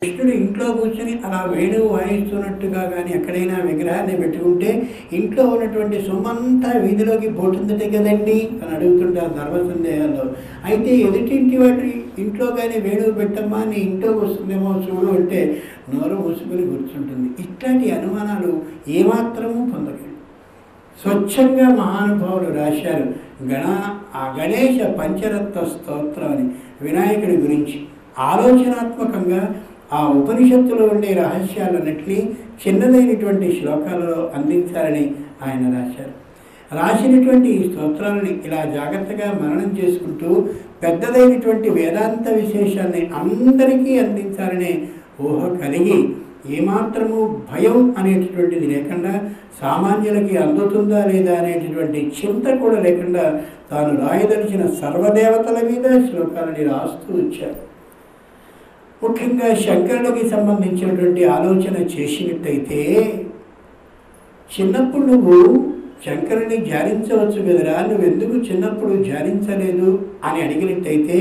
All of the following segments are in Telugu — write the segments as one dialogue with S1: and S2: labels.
S1: కృష్ణుడు ఇంట్లో కూర్చొని అలా వేణువు వాయిస్తున్నట్టుగా కానీ ఎక్కడైనా విగ్రహాన్ని పెట్టుకుంటే ఇంట్లో ఉన్నటువంటి సొమ్మంతా వీధిలోకి పోతుందటే కదండి అని అడుగుతుంటారు ధర్మ సందేహాల్లో. అయితే ఎదుటింటి వాటి ఇంట్లో కానీ వేణువు పెట్టమ్మా నీ ఇంట్లోకి వస్తుందేమో చూడు అంటే నోరు మూసుకొని కూర్చుంటుంది. ఇట్లాంటి అనుమానాలు ఏమాత్రమూ పొందలేదు. స్వచ్ఛంగా మహానుభావులు రాశారు గణేశ పంచరత్న స్తోత్రం అని వినాయకుడి గురించి ఆలోచనాత్మకంగా ఆ ఉపనిషత్తులో ఉండే రహస్యాలన్నింటినీ చిన్నదైనటువంటి శ్లోకాలలో అందించాలని ఆయన రాశారు. రాసినటువంటి ఈ స్తోత్రాలని ఇలా జాగ్రత్తగా మననం చేసుకుంటూ పెద్దదైనటువంటి వేదాంత విశేషాన్ని అందరికీ అందించాలనే ఊహ కలిగి ఏమాత్రము భయం అనేటటువంటిది లేకుండా సామాన్యులకి అందుతుందా లేదా అనేటటువంటి చింత కూడా లేకుండా తాను రాయదలిచిన సర్వదేవతల మీద శ్లోకాలని రాస్తూ వచ్చారు. ముఖ్యంగా శంకరుడికి సంబంధించినటువంటి ఆలోచన చేసినట్టయితే చిన్నప్పుడు నువ్వు శంకరుని ధ్యానించవచ్చు కదరా, నువ్వెందుకు చిన్నప్పుడు ధ్యానించలేదు అని అడిగినట్టయితే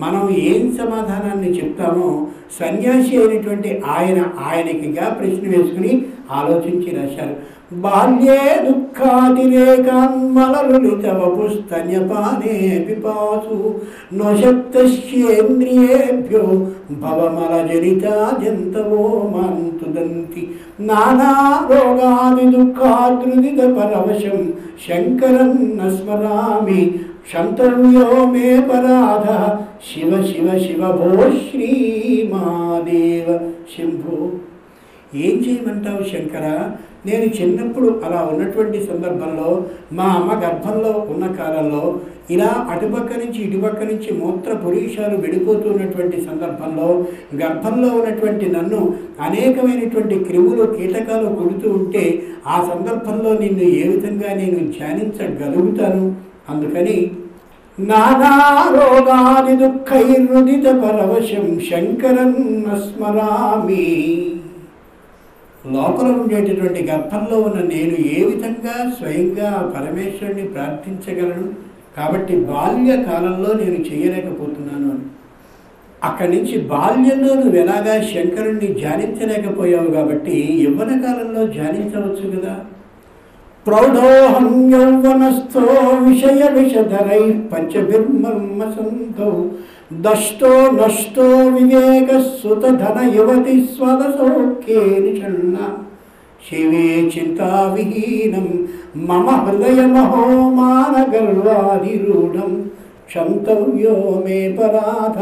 S1: మనం ఏం సమాధానాన్ని చెప్తామో సన్యాసి అయినటువంటి ఆయనకిగా ప్రశ్న వేసుకుని ఆలోచించి రాశారు. బాల్యే దుఃఖాతిరేకాన్మలలులిత వపుస్తన్యపానే పిపాసు నోషక్తేంద్రియేభ్యో భవమలజనితా జంతవో మంతుదంతి నానా రోగాది దుఃఖాదృదిత పరవశం శంకరం స్మరామి శంతవ్యో మే పరాధ శివ శివ శివ భో శ్రీమాదేవ శంభో. ఏం చేయమంటావు శంకర? నేను చిన్నప్పుడు అలా ఉన్నటువంటి సందర్భంలో మా అమ్మ గర్భంలో ఉన్న కాలంలో ఇలా అటుపక్క నుంచి ఇటుపక్క నుంచి మూత్ర పురీషాలు వెళ్ళిపోతున్నటువంటి సందర్భంలో గర్భంలో ఉన్నటువంటి నన్ను అనేకమైనటువంటి క్రిములు కీటకాలు కొడుతూ ఉంటే ఆ సందర్భంలో నిన్ను ఏ విధంగా నేను ధ్యానించగలుగుతాను? అందుకని నానా రోగాది దుఃఖైర్రుదిత పరవశం శంకరం స్మరామి. లోపల ఉండేటటువంటి గర్భంలో ఉన్న నేను ఏ విధంగా స్వయంగా పరమేశ్వరుని ప్రార్థించగలను? కాబట్టి బాల్యకాలంలో నేను చేయలేకపోతున్నాను అని. అక్కడి నుంచి బాల్యంలో నువ్వు ఎలాగా శంకరుణ్ణి ధ్యానించలేకపోయావు కాబట్టి యవ్వన కాలంలో ధ్యానించవచ్చు కదా. ప్రౌఢోహం యౌవనస్థో విషయ విషధరై పంచభిర్మర్మసంతో దష్టో నష్టో వివేక సుతధన యువతి స్వదసౌఖ్యే నిషణ్ణ శివే చింతావిహీనం మమ హృదయమహోమాన గర్వాధిరూఢం క్షంతవ్యో మే పరాధ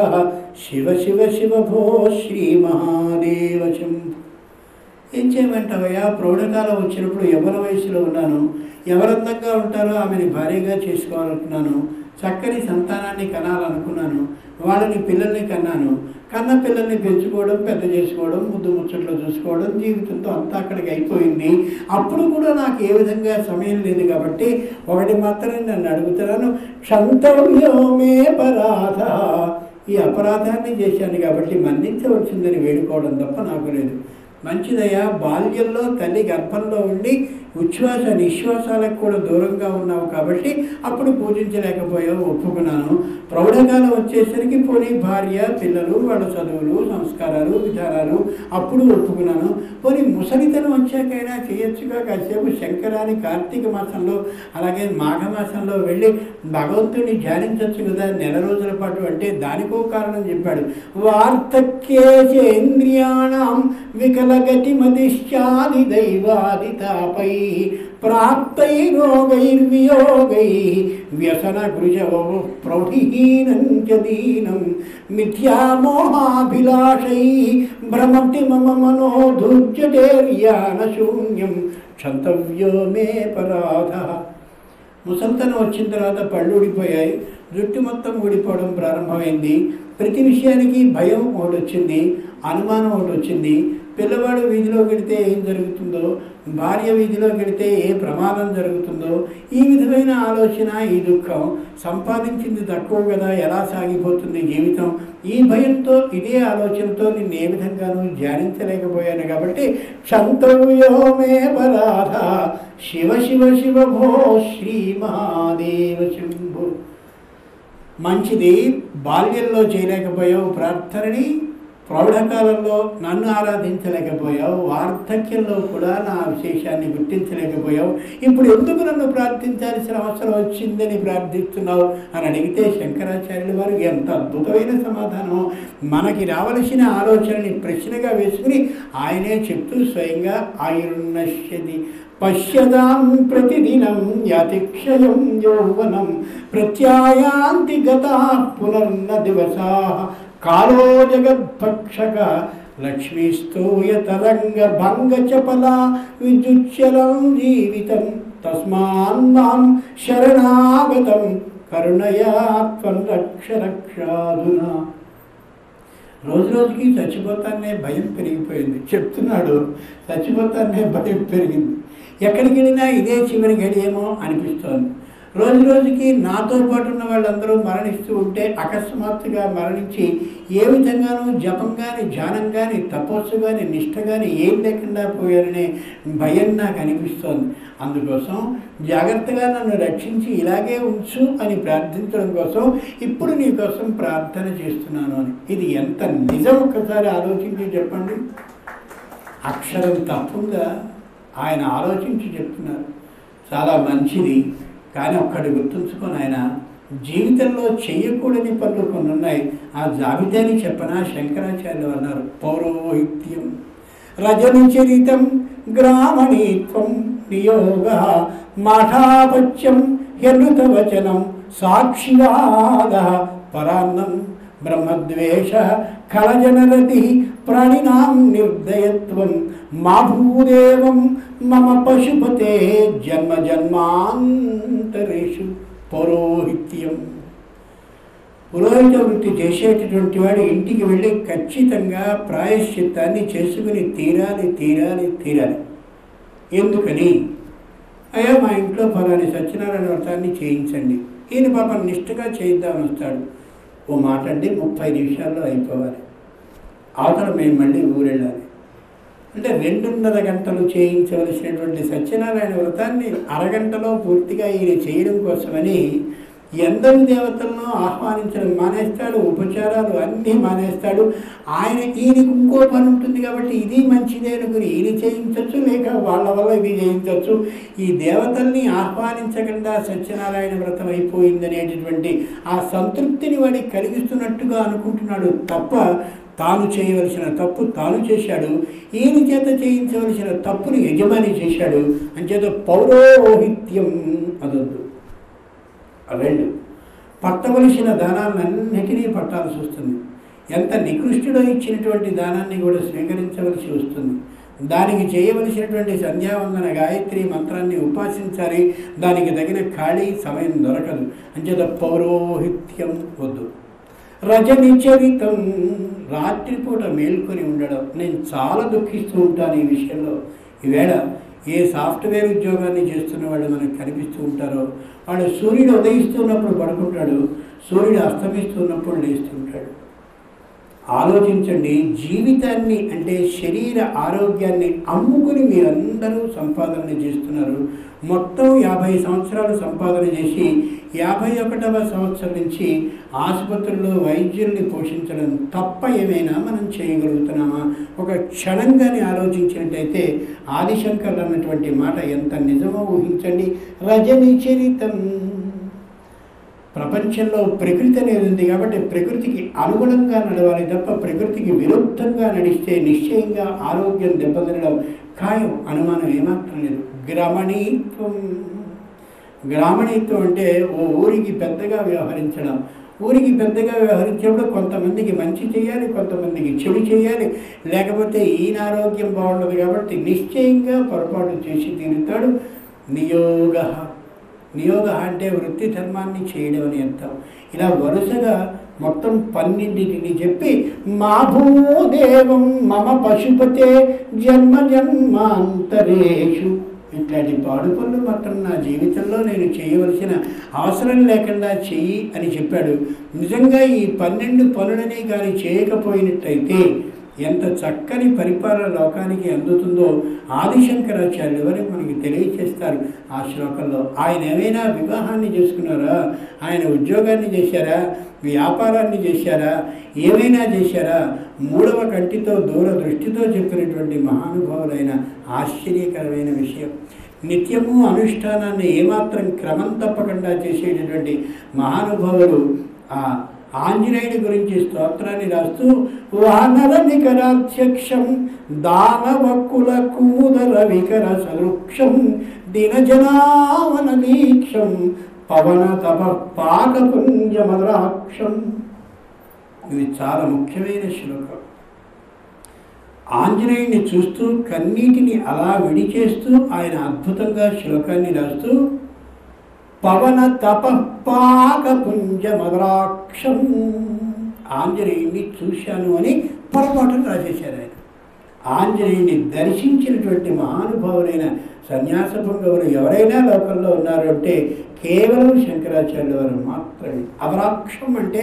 S1: శివ శివ శివ భో శ్రీ మహాదేవ శంభో. ఏం చేయమంటావయ్యా? ప్రౌఢకాలం వచ్చినప్పుడు యవ్వన వయసులో ఉన్నాను, ఎవరందంగా ఉంటారో ఆమెని భార్యగా చేసుకోవాలనుకున్నాను, చక్కని సంతానాన్ని కనాలనుకున్నాను, వాళ్ళని పిల్లల్ని కన్నాను. కన్న పిల్లల్ని పెంచుకోవడం, పెద్ద చేసుకోవడం, ముద్దు ముచ్చట్లో చూసుకోవడం, జీవితంతో అంతా అక్కడికి అయిపోయింది. అప్పుడు కూడా నాకు ఏ విధంగా సమయం లేదు కాబట్టి ఒకటి మాత్రం నన్ను అడుగుతున్నాను, క్షంతవ్యో మే పరాధ. ఈ అపరాధాన్ని చేశాను కాబట్టి మన్నించవచ్చిందని వేడుకోవడం తప్ప నాకు లేదు. మంచిదయ్యా, బాల్యంలో తల్లి గర్భంలో ఉండి ఉచ్ఛ్వాస నిశ్వాసాలకు కూడా దూరంగా ఉన్నావు కాబట్టి అప్పుడు పూజించలేకపోయావు, ఒప్పుకున్నాను. ప్రౌఢకాలం వచ్చేసరికి పోనీ భార్య పిల్లలు వాళ్ళ చదువులు సంస్కారాలు విధానాలు అప్పుడు ఒప్పుకున్నాను. పోనీ ముసలితనం వచ్చాకైనా చేయొచ్చుగా కాసేపు శంకరాని కార్తీక మాసంలో అలాగే మాఘమాసంలో వెళ్ళి భగవంతుడిని ధ్యానించవచ్చు కదా నెల రోజుల పాటు. అంటే దానికో కారణం చెప్పాడు. వార్ధక్యేంద్రియాణం వికలగతిమతిశ్చాది దైవాది తాపై ప్రాప్తై రోగైర్వియోగై వ్యసన గృజవో ప్రౌఢీనం చ దీనం మిథ్యామోహాభిలాషై భ్రమతి మమ మనో దుర్జటేర్యాన శూన్యం క్షంతవ్యో మే పరాధ. ముసల్తనం వచ్చిన తర్వాత పళ్ళు ఊడిపోయాయి, జుట్టు మొత్తం ఊడిపోవడం ప్రారంభమైంది. ప్రతి విషయానికి భయం ఒకటి వచ్చింది, అనుమానం ఒకటి వచ్చింది. పిల్లవాడు వీధిలోకి వెళితే ఏం జరుగుతుందో, భార్య వీధిలోకి వెళితే ఏ ప్రమాదం జరుగుతుందో, ఈ విధమైన ఆలోచన, ఈ దుఃఖం. సంపాదించింది తక్కువ కదా, ఎలా సాగిపోతుంది జీవితం, ఈ భయంతో ఇదే ఆలోచనతో నిన్ను ఏ విధంగానూ ధ్యానించలేకపోయాను కాబట్టి క్షంతవ్యో మే పరాధ శివ శివ శివ భో శ్రీ మహాదేవ శంభో. మంచిది, బాల్యంలో చేయలేకపోయావు ప్రార్థనని, ప్రౌఢకాలంలో నన్ను ఆరాధించలేకపోయావు, వార్ధక్యంలో కూడా నా విశేషాన్ని గుర్తించలేకపోయావు, ఇప్పుడు ఎందుకు నన్ను ప్రార్థించాల్సిన అవసరం వచ్చిందని ప్రార్థిస్తున్నావు అని అడిగితే శంకరాచార్యుల వారు ఎంత అద్భుతమైన సమాధానం. మనకి రావలసిన ఆలోచనని ప్రశ్నగా వేసుకుని ఆయనే చెప్తూ స్వయంగా ఆయుర్నశ్యతి పశ్యదాం ప్రతిదినం యాతిక్షయం యౌవనం ప్రత్యాయాంతి గతా పునర్న దివసా కాలో జగద్భక్షక లక్ష్మీస్తూయ తరంగ భంగ చపల విద్యుచ్చలం జీవితం తస్మాన్ మాం శరణాగతం కరుణయా త్వం రక్ష రక్షాధునా. రోజు రోజుకి చచ్చిపోతానే భయం పెరిగిపోయింది. చెప్తున్నాడు, చచ్చిపోతానే భయం పెరిగింది. ఎక్కడికి వెళ్ళినా ఇదే చివరి గడియేమో అనిపిస్తోంది. రోజు రోజుకి నాతో పాటు ఉన్న వాళ్ళందరూ మరణిస్తూ ఉంటే అకస్మాత్తుగా మరణించి ఏ విధంగానూ జపం కానీ ధ్యానం కానీ తపస్సు కానీ నిష్ఠ కానీ ఏం లేకుండా పోయారనే భయం నాకు అనిపిస్తోంది. అందుకోసం జాగ్రత్తగా నన్ను రక్షించి ఇలాగే ఉంచు అని ప్రార్థించడం కోసం ఇప్పుడు నీ కోసం ప్రార్థన చేస్తున్నాను అని. ఇది ఎంత నిజం ఒక్కసారి ఆలోచించి చెప్పండి. అక్షరం తప్పుగా ఆయన ఆలోచించి చెప్తున్నారు. చాలా మంచిది. కానీ ఒక్కటి గుర్తుంచుకొని ఆయన జీవితంలో చేయకూడని పనులు కొన్ని ఉన్నాయి. ఆ జాబితాని చెప్పనా శంకరాచార్యులు అన్నారు. పౌరోహిత్యం రజనిచరితం గ్రామణీత్వం నియోగ మాఠాపత్యం హ్యనృతవచనం సాక్షివాద పరాన్నం బ్రహ్మద్వేష ఖలజనరతి ప్రాణినాం నిర్దయత్వం మా భూదేవం మమ పశుపతే జన్మ జన్మాంతరేషు. పౌరోహిత్యం, పురోహిత వృత్తి చేసేటటువంటి వాడు ఇంటికి వెళ్ళి ఖచ్చితంగా ప్రాయశ్చిత్తాన్ని చేసుకుని తీరాలి తీరాలి తీరాలి. ఎందుకని? అయ్యా మా ఇంట్లో ఫలాని సత్యనారాయణ వ్రతాన్ని చేయించండి. ఈయన పాపం నిష్ఠగా చేయిద్దామని వస్తాడు. ఓ మాట అంటే 30 నిమిషాల్లో అయిపోవాలి. అవతల మేము మళ్ళీ ఊరెళ్ళాలి. అంటే 2.5 గంటలు చేయించవలసినటువంటి సత్యనారాయణ వ్రతాన్ని అరగంటలో పూర్తిగా ఈయన చేయడం కోసమని ఎందరి దేవతలను ఆహ్వానించడం మానేస్తాడు, ఉపచారాలు అన్నీ మానేస్తాడు. ఈయనకి ఇంకో పని ఉంటుంది కాబట్టి ఇది మంచిదే అనుకుని ఈయన చేయించవచ్చు, లేక వాళ్ళ వల్ల ఇది చేయించవచ్చు. ఈ దేవతల్ని ఆహ్వానించకుండా సత్యనారాయణ వ్రతం అయిపోయిందనేటటువంటి ఆ సంతృప్తిని వాడికి కలిగిస్తున్నట్టుగా అనుకుంటున్నాడు తప్ప తాను చేయవలసిన తప్పు తాను చేశాడు, ఈయన చేత చేయించవలసిన తప్పుని యజమాని చేశాడు. అంచేత పౌరోహిత్యం అదొద్దు. 2, పట్టవలసిన దానాలన్నిటినీ పట్టాల్సి వస్తుంది. ఎంత నికృష్టుడో ఇచ్చినటువంటి దానాన్ని కూడా స్వీకరించవలసి వస్తుంది. దానికి చేయవలసినటువంటి సంధ్యావందన గాయత్రి మంత్రాన్ని ఉపాసించాలి. దానికి తగిన ఖాళీ సమయం దొరకదు. అంచేత పౌరోహిత్యం వద్దు. రజనిచరితం, రాత్రిపూట మేల్కొని ఉండడం. నేను చాలా దుఃఖిస్తూ ఉంటాను ఈ విషయంలో. ఈవేళ ఏ సాఫ్ట్వేర్ ఉద్యోగాన్ని చేస్తున్న వాళ్ళు మనకు కనిపిస్తూ ఉంటారో వాడు సూర్యుడు ఉదయిస్తున్నప్పుడు పడుకుంటాడు, సూర్యుడు అస్తమిస్తున్నప్పుడు లేస్తుంటాడు. ఆలోచించండి. జీవితాన్ని అంటే శరీర ఆరోగ్యాన్ని అమ్ముకుని మీరందరూ సంపాదన చేస్తున్నారు. మొత్తం 50 సంవత్సరాలు సంపాదన చేసి 51వ సంవత్సరం నుంచి ఆసుపత్రుల్లో వైద్యుల్ని పోషించడం తప్ప ఏమైనా మనం చేయగలుగుతున్నామా? ఒక క్షణంగానే ఆలోచించినట్టయితే ఆదిశంకర్లు అన్నటువంటి మాట ఎంత నిజమో ఊహించండి. రజనిచరితం. ప్రపంచంలో ప్రకృతి అనేది ఉంది కాబట్టి ప్రకృతికి అనుగుణంగా నడవాలి తప్ప ప్రకృతికి విరుద్ధంగా నడిస్తే నిశ్చయంగా ఆరోగ్యం దెబ్బతినడం ఖాయం, అనుమానం ఏమాత్రం లేదు. గ్రామణీత్వం. గ్రామణీత్వం అంటే ఓ ఊరికి పెద్దగా వ్యవహరించడం. ఊరికి పెద్దగా వ్యవహరించేప్పుడు కొంతమందికి మంచి చేయాలి, కొంతమందికి చెడు చేయాలి. లేకపోతే ఈయన ఆరోగ్యం బాగుండదు కాబట్టి నిశ్చయంగా పొరపాటు చేసి తీరుతాడు. నియోగ. నియోగ అంటే వృత్తి ధర్మాన్ని చేయడం అని అర్థం. ఇలా వరుసగా మొత్తం 12టిని చెప్పి మా భూదేవం మమ పశుపతే జన్మ జన్మాంతరేషు. ఇట్లాంటి పాడు పనులు మాత్రం నా జీవితంలో నేను చేయవలసిన అవసరం లేకుండా చెయ్యి అని చెప్పాడు. నిజంగా ఈ 12 పనులని కానీ చేయకపోయినట్టయితే ఎంత చక్కని పరిపాలన లోకానికి అందుతుందో ఆదిశంకరాచార్యులు వరకు మనకి తెలియచేస్తారు ఆ శ్లోకంలో. ఆయన ఏమైనా వివాహాన్ని చేసుకున్నారా? ఆయన ఉద్యోగాన్ని చేశారా? వ్యాపారాన్ని చేశారా, ఏమైనా చేశారా? మూడవ కంటితో దూరదృష్టితో చెప్పినటువంటి మహానుభావులైన ఆశ్చర్యకరమైన విషయం. నిత్యము అనుష్ఠానాన్ని ఏమాత్రం క్రమం తప్పకుండా చేసేటటువంటి మహానుభావులు ఆ ఆంజనేయుడి గురించి స్తోత్రాన్ని రాస్తూ వానర నికరాధ్యక్షం దానవకుల కుముదర వికర సవృక్షం దినజనావన దీక్షం పవన తప పాకపుంజమద్రాక్షం. ఇది చాలా ముఖ్యమైన శ్లోకం. ఆంజనేయుడిని చూస్తూ కన్నీటిని అలా విడిచేస్తూ ఆయన అద్భుతంగా శ్లోకాన్ని రాస్తూ పవన తప పాకపుంజమద్రాక్షం ఆంజనేయుడిని చూశాను అని పొరపాటును రాసేశారు ఆయన. ఆంజనేయుడిని దర్శించినటువంటి మహానుభావులైన సన్యాసభంగవులు ఎవరైనా లోకంలో ఉన్నారు అంటే కేవలం శంకరాచార్యుల వారు మాత్రమే. అద్రాక్షం అంటే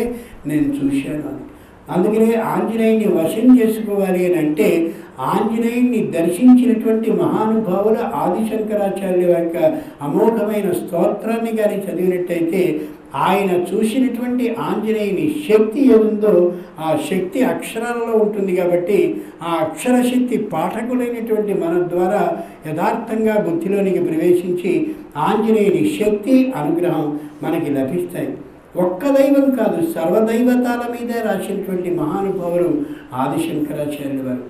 S1: నేను చూశాను అని. అందుకనే ఆంజనేయుని వశం చేసుకోవాలి అని అంటే ఆంజనేయుని దర్శించినటువంటి మహానుభావుల ఆదిశంకరాచార్యుల యొక్క అమోఘమైన స్తోత్రాన్ని కానీ చదివినట్టయితే ఆయన చూసినటువంటి ఆంజనేయుని శక్తి ఏముందో ఆ శక్తి అక్షరాలలో ఉంటుంది. కాబట్టి ఆ అక్షరశక్తి పాఠకులైనటువంటి మన ద్వారా యథార్థంగా బుద్ధిలోనికి ప్రవేశించి ఆంజనేయుని శక్తి అనుగ్రహం మనకి లభిస్తాయి. ఒక్క దైవం కాదు, సర్వదైవతాల మీదే రాసినటువంటి మహానుభావులు ఆదిశంకరాచార్యుల వారు.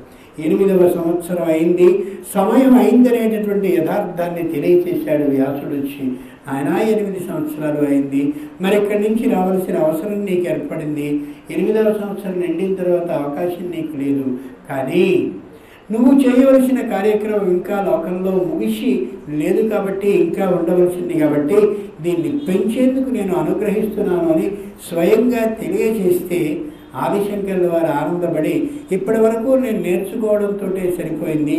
S1: 8వ సంవత్సరం అయింది, సమయం అయిందనేటటువంటి యథార్థాన్ని తెలియచేశాడు వ్యాసుడు వచ్చి. ఆయన 8 సంవత్సరాలు అయింది, మరి ఇక్కడి నుంచి రావాల్సిన అవసరం నీకు ఏర్పడింది. 8వ సంవత్సరం నిండిన తర్వాత అవకాశం నీకు లేదు, కానీ నువ్వు చేయవలసిన కార్యక్రమం ఇంకా లోకంలో ముగిసి లేదు కాబట్టి ఇంకా ఉండవలసింది. కాబట్టి దీన్ని పెంచేందుకు నేను అనుగ్రహిస్తున్నాను అని స్వయంగా తెలియజేస్తే ఆదిశంకరుల వారు ఆనందపడి ఇప్పటి వరకు నేను నేర్చుకోవడంతో సరిపోయింది,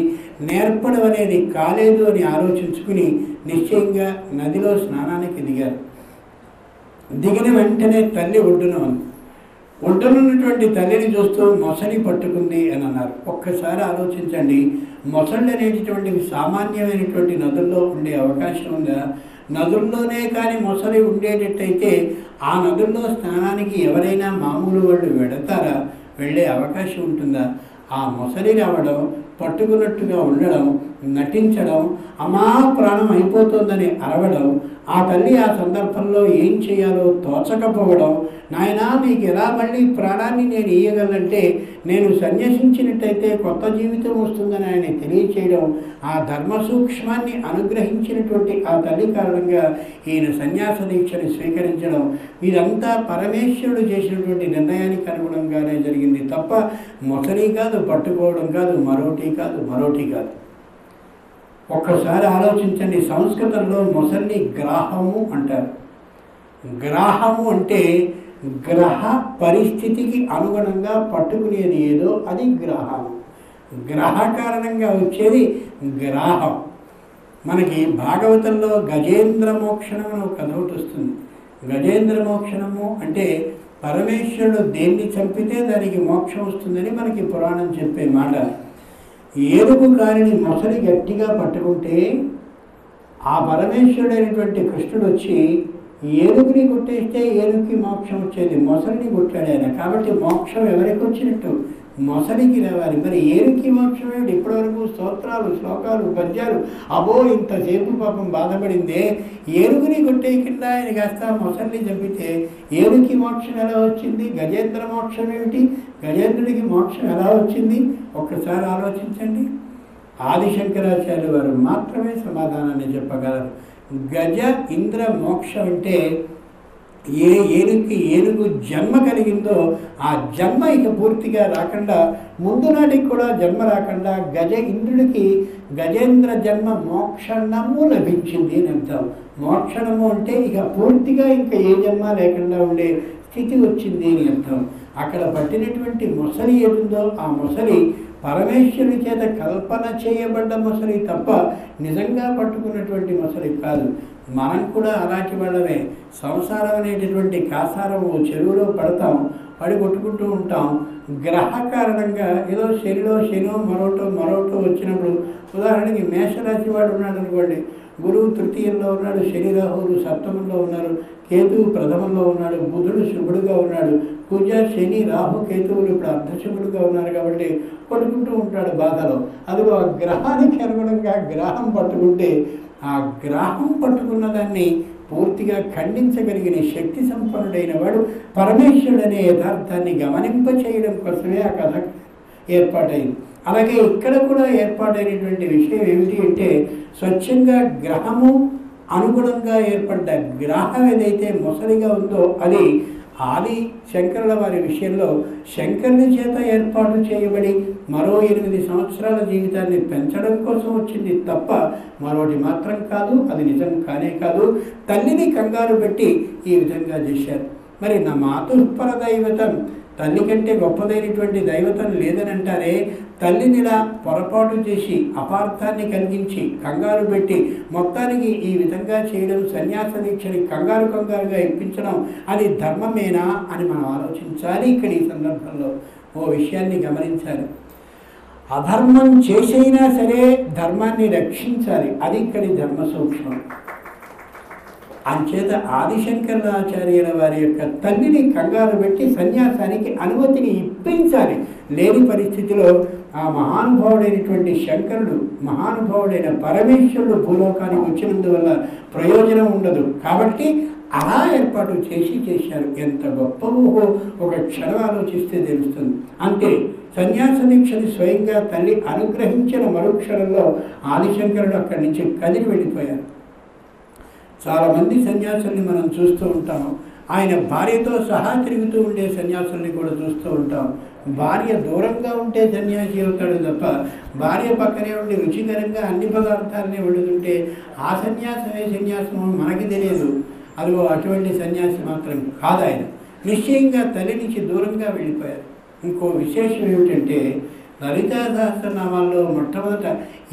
S1: నేర్పడం అనేది కాలేదు అని ఆలోచించుకుని నిశ్చయంగా నదిలో స్నానానికి దిగారు. దిగిన వెంటనే తల్లి ఒడ్డునున్నటువంటి తల్లిని చూస్తూ మొసలి పట్టుకుంది అని అన్నారు. ఒక్కసారి ఆలోచించండి, మొసళ్ళు అనేటటువంటివి సామాన్యమైనటువంటి నదుల్లో ఉండే అవకాశం ఉందా? నదుల్లోనే కానీ మొసలి ఉండేటట్టయితే ఆ నదుల్లో స్నానానికి ఎవరైనా మామూలు వాళ్ళు వెడతారా? వెళ్ళే అవకాశం ఉంటుందా? ఆ మొసలి రావడం, పట్టుకున్నట్టుగా ఉండడం, నటించడం, అమా ప్రాణం అయిపోతుందని అరవడం, ఆ తల్లి ఆ సందర్భంలో ఏం చేయాలో తోచకపోవడం, నాయనా నీకు ఎలా మళ్ళీ ప్రాణాన్ని నేను ఇయ్యగలంటే నేను సన్యసించినట్టయితే కొత్త జీవితం వస్తుందని ఆయన తెలియచేయడం, ఆ ధర్మ సూక్ష్మాన్ని అనుగ్రహించినటువంటి ఆ తల్లి కారణంగా ఈయన సన్యాస దీక్షని స్వీకరించడం, ఇదంతా పరమేశ్వరుడు చేసినటువంటి నిర్ణయానికి అనుగుణంగానే జరిగింది తప్ప మొసలి కాదు, పట్టుకోవడం కాదు, మరోటి కాదు. ఒక్కసారి ఆలోచించండి, సంస్కృతంలో మొసలిని గ్రాహము అంటారు. గ్రాహము అంటే గ్రహ పరిస్థితికి అనుగుణంగా పట్టుకునేది ఏదో అది గ్రహం. గ్రహ కారణంగా వచ్చేది గ్రాహం. మనకి భాగవతంలో గజేంద్ర మోక్షణం అని ఒక కథ ఒకటి వస్తుంది. గజేంద్ర మోక్షణము అంటే పరమేశ్వరుడు దేన్ని చంపితే దానికి మోక్షం వస్తుందని మనకి పురాణం చెప్పే మాట. ఏనుగు కారిని మొసలి గట్టిగా పట్టుకుంటే ఆ పరమేశ్వరుడైనటువంటి కృష్ణుడు వచ్చి ఏనుగుని కొట్టేస్తే ఏనుగుకి మోక్షం వచ్చేది, మొసలిని కొట్టాడు ఆయన. కాబట్టి మోక్షం ఎవరికి వచ్చినట్టు? మొసలికి రావాలి. మరి ఏనుగుకి మోక్షం ఏమిటి? ఇప్పటివరకు స్తోత్రాలు, శ్లోకాలు, పద్యాలు, అబో ఇంతసేపు పాపం బాధపడిందే. ఏనుగుని కొట్టేయకుండా ఆయన కాస్త మొసలిని చంపితే ఏనుగుకి మోక్షం ఎలా వచ్చింది? గజేంద్ర మోక్షం ఏమిటి? గజేంద్రుడికి మోక్షం ఎలా వచ్చింది? ఒక్కసారి ఆలోచించండి. ఆదిశంకరాచార్యుల వారు మాత్రమే సమాధానాన్ని చెప్పగలరు. గజ ఇంద్ర మోక్షం అంటే ఏ ఏనుగు జన్మ కలిగిందో ఆ జన్మ ఇక పూర్తిగా రాకుండా, ముందు నాటికి కూడా జన్మ రాకుండా గజ ఇంద్రుడికి గజేంద్ర జన్మ మోక్షణము లభించింది అని అర్థం. మోక్షణము అంటే ఇక పూర్తిగా ఇంకా ఏ జన్మ లేకుండా ఉండే స్థితి వచ్చింది అని అర్థం. అక్కడ పట్టినటువంటి మొసలి ఏదుందో ఆ మొసలి పరమేశ్వరుని చేత కల్పన చేయబడ్డ మొసలి తప్ప నిజంగా పట్టుకున్నటువంటి మొసలి కాదు. మనం కూడా అలాంటి వాళ్ళమే. సంసారం అనేటటువంటి కాసారము చెరువులో పడతాం, పడి కొట్టుకుంటూ ఉంటాం. గ్రహ కారణంగా ఏదో శనిలో మరోటో వచ్చినప్పుడు ఉదాహరణకి మేషరాశి వాడు ఉన్నాడు అనుకోండి, గురువు తృతీయంలో ఉన్నాడు, శని రాహువులు సప్తమంలో ఉన్నారు, కేతువు ప్రథమంలో ఉన్నాడు, బుధుడు శుభుడుగా ఉన్నాడు, కుజ శని రాహు కేతువులు ఇప్పుడు అర్ధశుభుడుగా ఉన్నారు కాబట్టి పట్టుకుంటూ ఉంటాడు బాధలో. అదిగో ఆ గ్రహానికి అనుగుణంగా గ్రహం పట్టుకుంటే ఆ గ్రహం పట్టుకున్న దాన్ని పూర్తిగా ఖండించగలిగిన శక్తి సంపన్నుడైన వాడు పరమేశ్వరుడు అనే యథార్థాన్ని గమనింపచేయడం కోసమే ఆ కథ ఏర్పాటైంది. అలాగే ఇక్కడ కూడా ఏర్పాటైనటువంటి విషయం ఏమిటి అంటే, స్వచ్ఛంగా గ్రహము అనుగుణంగా ఏర్పడ్డ గ్రహం ఏదైతే మొసలిగా ఉందో అది ఆది శంకరుల వారి విషయంలో శంకరుని చేత ఏర్పాటు చేయబడి మరో 8 సంవత్సరాల జీవితాన్ని పెంచడం కోసం వచ్చింది తప్ప మరోటి మాత్రం కాదు. అది నిజం కానే కాదు. తల్లిని కంగారు పెట్టి ఈ విధంగా చేశారు. మరి నా మాతృపర దైవతం, తల్లి కంటే గొప్పదైనటువంటి దైవతం లేదని అంటారే, తల్లినిలా పొరపాటు చేసి అపార్థాన్ని కలిగించి కంగారు పెట్టి మొత్తానికి ఈ విధంగా చేయడం, సన్యాస దీక్షని కంగారుగా ఇప్పించడం అది ధర్మమేనా అని మనం ఆలోచించాలి. ఇక్కడ ఈ సందర్భంలో ఓ విషయాన్ని గమనించాలి. అధర్మం చేసైనా సరే ధర్మాన్ని రక్షించాలి, అది ఇక్కడి ధర్మ సూక్ష్మం. అంచేత ఆదిశంకరాచార్యుల వారి యొక్క తల్లిని కంగారు పెట్టి సన్యాసానికి అనుమతిని ఇప్పించాలి. లేని పరిస్థితిలో ఆ మహానుభావుడైనటువంటి శంకరుడు, మహానుభావుడైన పరమేశ్వరుడు భూలోకానికి వచ్చినందువల్ల ప్రయోజనం ఉండదు. కాబట్టి అలా ఏర్పాటు చేశారు. ఎంత గొప్ప ఊహో ఒక క్షణం ఆలోచిస్తే తెలుస్తుంది. అంతే, సన్యాస దీక్షని స్వయంగా తల్లి అనుగ్రహించిన మరుక్షణంలో ఆదిశంకరుడు అక్కడి నుంచి కదిలి వెళ్ళిపోయారు. చాలామంది సన్యాసుల్ని మనం చూస్తూ ఉంటాము. ఆయన భార్యతో సహా తిరుగుతూ ఉండే సన్యాసుల్ని కూడా చూస్తూ ఉంటాం. భార్య దూరంగా ఉంటే సన్యాసి అవుతాడు తప్ప భార్య పక్కనే ఉండి రుచికరంగా అన్ని పదార్థాలని వండుతుంటే ఆ సన్యాసమే సన్యాసమో మనకి తెలియదు. అదిగో అటువంటి సన్యాసి మాత్రం కాదు ఆయన. నిశ్చయంగా తల్లి నుంచి దూరంగా వెళ్ళిపోయారు. ఇంకో విశేషం ఏమిటంటే, లలితా సహస్రనామాల్లో మొట్టమొదట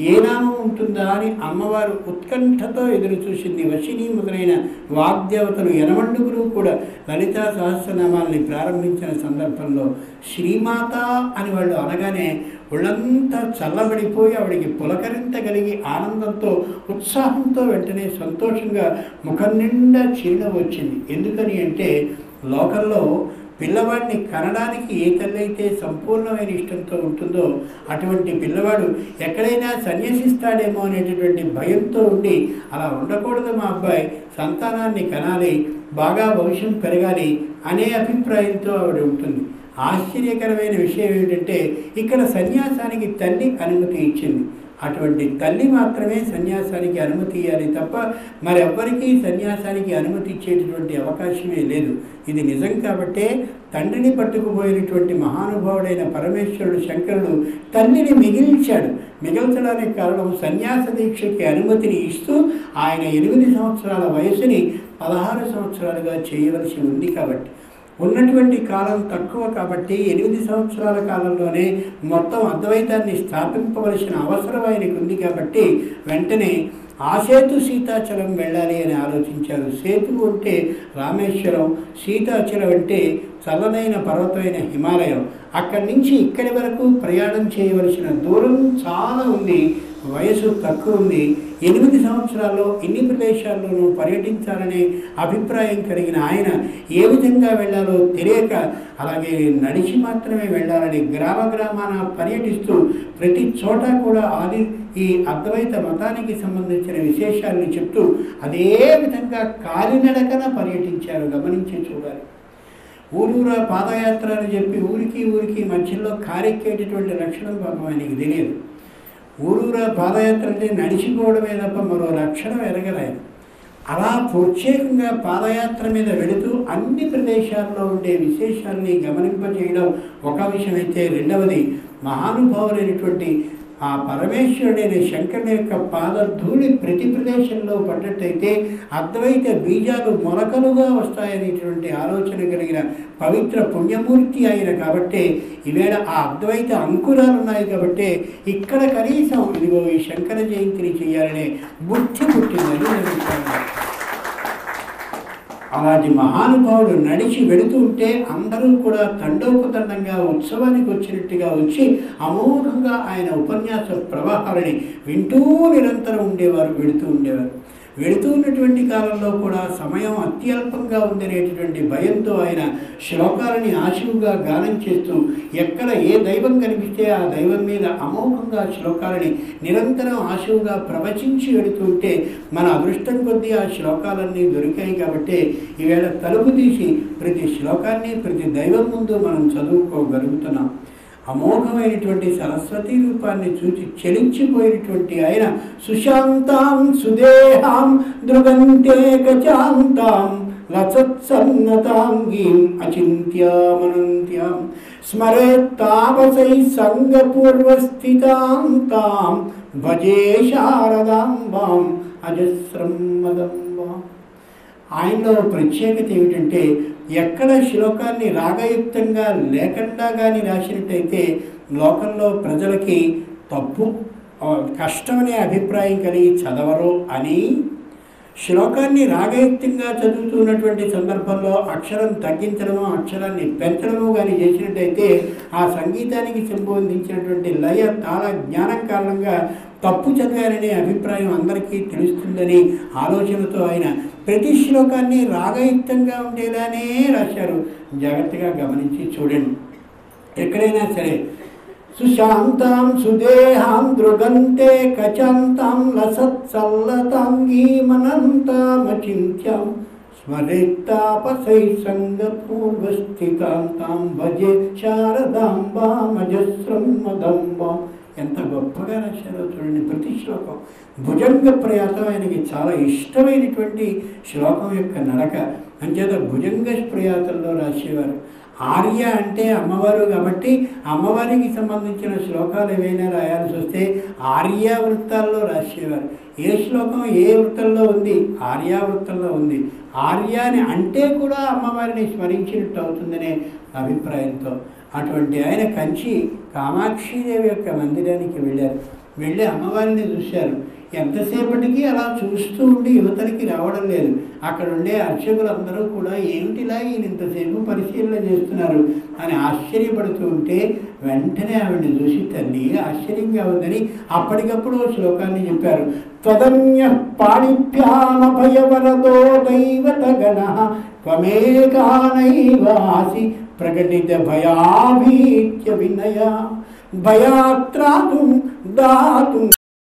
S1: ఏ నామం ఉంటుందా అని అమ్మవారు ఉత్కంఠతో ఎదురు చూసింది. వశిని మొదలైన వాగ్దేవతలు ఎనమండుగురు కూడా లలితా సహస్రనామాల్ని ప్రారంభించిన సందర్భంలో శ్రీమాత అని వాళ్ళు అనగానే ఒళ్ళంతా చల్లబడిపోయి ఆవిడికి పులకరింతగలిగి ఆనందంతో ఉత్సాహంతో వెంటనే సంతోషంగా ముఖం నిండా చిరునవ్వు వచ్చింది. ఎందుకని అంటే, లోకంలో పిల్లవాడిని కనడానికి ఏ తల్లి అయితే సంపూర్ణమైన ఇష్టంతో ఉంటుందో అటువంటి పిల్లవాడు ఎక్కడైనా సన్యసిస్తాడేమో అనేటటువంటి భయంతో ఉండి, అలా ఉండకూడదు, మా అబ్బాయి సంతానాన్ని కనాలి, బాగా వంశం పెరగాలి అనే అభిప్రాయంతో ఆవిడ ఉంటుంది. ఆశ్చర్యకరమైన విషయం ఏమిటంటే, ఇక్కడ సన్యాసానికి తల్లి అనుమతి ఇచ్చింది. అటువంటి తల్లి మాత్రమే సన్యాసానికి అనుమతి ఇవ్వాలి తప్ప మరెవ్వరికీ సన్యాసానికి అనుమతి ఇచ్చేటటువంటి అవకాశమే లేదు. ఇది నిజం కాబట్టే తండ్రిని పట్టుకుపోయినటువంటి మహానుభావుడైన పరమేశ్వరుడు శంకరుడు తల్లిని మిగిల్చాడు. మిగల్చడానికి కారణం సన్యాస దీక్షకి అనుమతిని ఇస్తూ ఆయన 8 సంవత్సరాల వయసుని 16 సంవత్సరాలుగా చేయవలసి ఉంది. కాబట్టి ఉన్నటువంటి కాలం తక్కువ కాబట్టి 8 సంవత్సరాల కాలంలోనే మొత్తం అద్వైతాన్ని స్థాపింపవలసిన అవసరం ఆయనకు ఉంది. కాబట్టి వెంటనే ఆసేతు సీతాచలం వెళ్ళాలి అని ఆలోచించారు. సేతు అంటే రామేశ్వరం, సీతాచలం అంటే చల్లనైన పర్వతమైన హిమాలయం. అక్కడి నుంచి ఇక్కడి వరకు ప్రయాణం చేయవలసిన దూరం చాలా ఉంది, వయసు తక్కువ ఉంది. 8 సంవత్సరాల్లో ఇన్ని ప్రదేశాల్లోనూ పర్యటించాలనే అభిప్రాయం కలిగిన ఆయన ఏ విధంగా వెళ్ళాలో తెలియక అలాగే నడిచి మాత్రమే వెళ్ళాలని గ్రామాన పర్యటిస్తూ ప్రతి చోట కూడా ఈ అద్వైత మతానికి సంబంధించిన విశేషాలను చెప్తూ అదే విధంగా కాలినడకన పర్యటించారు. గమనించి చూడాలి. ఊరూరా పాదయాత్ర అని చెప్పి ఊరికి మధ్యలో కారెక్కేటటువంటి లక్షణం పాపం ఆయనకి తెలియదు. ఊరూరా పాదయాత్ర అంటే నడిచిపోవడమే తప్ప మరో లక్షణం ఎరగలేదు. అలా ప్రత్యేకంగా పాదయాత్ర మీద వెళుతూ అన్ని ప్రదేశాల్లో ఉండే విశేషాలని గమనింపజేయడం ఒక విషయమైతే, రెండవది మహానుభావులైనటువంటి ఆ పరమేశ్వరుడైన శంకరుని యొక్క పాదధూళి ప్రతి ప్రదేశంలో పడ్డట్టయితే అద్వైత బీజాలు మొలకలుగా వస్తాయనేటువంటి ఆలోచన కలిగిన పవిత్ర పుణ్యమూర్తి ఆయన. కాబట్టి ఈవేళ ఆ అద్వైత అంకురాలు ఉన్నాయి. కాబట్టి ఇక్కడ కనీసం ఇదిగో ఈ శంకర జయంతిని చేయాలనే బుద్ధి పుట్టిందని నేను అలాంటి మహానుభావుడు నడిచి వెళుతూ ఉంటే అందరూ కూడా తండోపతండంగా ఉత్సవానికి వచ్చినట్టుగా వచ్చి అమోఘంగా ఆయన ఉపన్యాస ప్రవాహాలని వింటూ నిరంతరం ఉండేవారు, వెళుతూ ఉన్నటువంటి కాలంలో కూడా సమయం అత్యల్పంగా ఉందనేటటువంటి భయంతో ఆయన శ్లోకాలని ఆశువుగా గానం చేస్తూ ఎక్కడ ఏ దైవం కనిపిస్తే ఆ దైవం మీద అమోఘంగా శ్లోకాలని నిరంతరం ఆశువుగా ప్రవచించి వెళుతుంటే మన అదృష్టం కొద్దీ ఆ శ్లోకాలన్నీ దొరికాయి కాబట్టి ఈవేళ తలుపు తీసి ప్రతి శ్లోకాన్ని ప్రతి దైవం ముందు మనం చదువుకోగలుగుతున్నాం. అమోఘమైనటువంటి సరస్వతీ రూపాన్ని చూచి చలించిపోయినటువంటి ఆయన సుశాంతాం సుదేహాం దృగంతే గజాంతాం లసత్సన్నతాంగీం అచింత్యామనంత్యాం స్మరేత్తాపసై సంగపూర్వస్థితాం తాం భజే శారదాంబాం అజస్రం మదంబాం. ఆయనలో ప్రత్యేకత ఏమిటంటే ఎక్కడ శ్లోకాన్ని రాగయుక్తంగా లేకుండా కానీ రాసినట్టయితే లోకంలో ప్రజలకి తప్పు కష్టమనే అభిప్రాయం కలిగి చదవరు అని శ్లోకాన్ని రాగయుక్తంగా చదువుతున్నటువంటి సందర్భంలో అక్షరం తగ్గించడము అక్షరాన్ని పెంచడము కానీ చేసినట్టయితే ఆ సంగీతానికి సంబంధించినటువంటి లయ తాళ జ్ఞానం కారణంగా తప్పు చదివారనే అభిప్రాయం అందరికీ తెలుస్తుందని ఆలోచనతో ఆయన ప్రతి శ్లోకాన్ని రాగయుక్తంగా ఉండేలానే రాశారు. జాగ్రత్తగా గమనించి చూడండి. ఎక్కడైనా సరే సుశాంతాం సుదేహాం దృగంతే కచంతాం లసత్సల్లతాంగీమనంతామచింత్యాం స్మరేత్తాపసై సంగపూర్వస్థితాం తాం భజే శారదాంబామజస్రం మదంబాం. ఎంత గొప్పగా రాశారో చూడండి. ప్రతి శ్లోకం భుజంగ ప్రయాతం ఆయనకి చాలా ఇష్టమైనటువంటి శ్లోకం యొక్క నడక అంచేత భుజంగ ప్రయాతంలో రాసేవారు. ఆర్య అంటే అమ్మవారు కాబట్టి అమ్మవారికి సంబంధించిన శ్లోకాలు ఏవైనా రాయాల్సి వస్తే ఆర్యావృత్తాల్లో రాసేవారు. ఏ శ్లోకం ఏ వృత్తంలో ఉంది? ఆర్యావృత్తంలో ఉంది. ఆర్యాని అంటే కూడా అమ్మవారిని స్మరించినట్టు అవుతుందనే అభిప్రాయంతో అటువంటి ఆయన కంచి కామాక్షీదేవి యొక్క మందిరానికి వెళ్ళి అమ్మవారిని చూశారు. ఎంతసేపటికి అలా చూస్తూ ఉండి యువతలకి రావడం లేదు. అక్కడ ఉండే అర్చకులందరూ కూడా ఏమిటిలా ఈయన ఇంతసేపు పరిశీలన చేస్తున్నారు అని ఆశ్చర్యపడుతూ ఉంటే వెంటనే ఆవిడ్ని చూసి తల్లి ఆశ్చర్యంగా ఉందని అప్పటికప్పుడు శ్లోకాన్ని చెప్పారు. త్వదన్య పాణిభ్యామభయవరదో దైవతగణ త్వమేకానైవాసి ప్రకటిత భయాభీత్య వినయ భయాత్రాతుం దాతుం